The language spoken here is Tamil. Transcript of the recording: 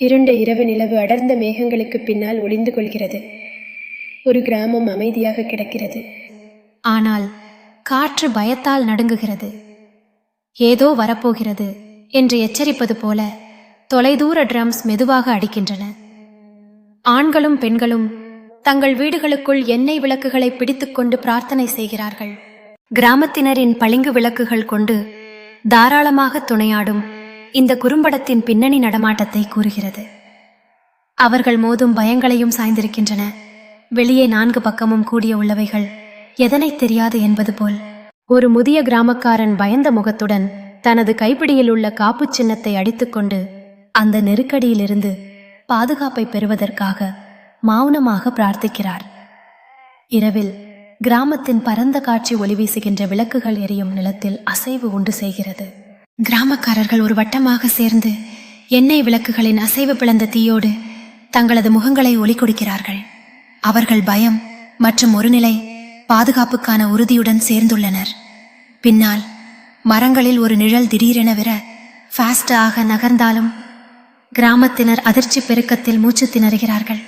இருண்ட இரவு நிலவு அடர்ந்த மேகங்களுக்கு பின்னால் ஒளிந்து கொள்கிறது. ஒரு கிராமம் அமைதியாக கிடக்கிறது. ஆனால் காற்று பயத்தால் நடுங்குகிறது. ஏதோ வரப்போகிறது என்று எச்சரிப்பது போல தொலைதூர ட்ரம்ஸ் மெதுவாக அடிக்கின்றன. ஆண்களும் பெண்களும் தங்கள் வீடுகளுக்குள் எண்ணெய் விளக்குகளை பிடித்துக்கொண்டு பிரார்த்தனை செய்கிறார்கள். கிராமத்தினரின் பளிங்கு விளக்குகள் கொண்டு தாராளமாக துணையாடும் இந்த குறும்படத்தின் பின்னணி நடமாட்டத்தை கூறுகிறது. அவர்கள் மோதும் பயங்களையும் சாய்ந்திருக்கின்றன. வெளியே 4 பக்கமும் கூடிய உள்ளவைகள் எதனை தெரியாது என்பது போல். ஒரு முதிய கிராமக்காரன் பயந்த முகத்துடன் தனது கைப்பிடியில் உள்ள காப்பு சின்னத்தை அடித்துக்கொண்டு அந்த நெருக்கடியிலிருந்து பாதுகாப்பை பெறுவதற்காக மௌனமாக பிரார்த்திக்கிறார். இரவில் கிராமத்தின் பரந்த காட்சி ஒளி வீசுகின்ற விளக்குகள் எரியும் நிலத்தில் அசைவு உண்டு செய்கிறது. கிராமக்காரர்கள் ஒரு வட்டமாக சேர்ந்து எண்ணெய் விளக்குகளின் அசைவு பிளந்த தீயோடு தங்களது முகங்களை ஒளி கொடுக்கிறார்கள். அவர்கள் பயம் மற்றும் ஒருநிலை பாதுகாப்புக்கான உறுதியுடன் சேர்ந்துள்ளனர். பின்னால் மரங்களில் ஒரு நிழல் திடீரென விர ஃபாஸ்டாக நகர்ந்தாலும் கிராமத்தினர் அதிர்ச்சி பெருக்கத்தில் மூச்சு திணறுகிறார்கள்.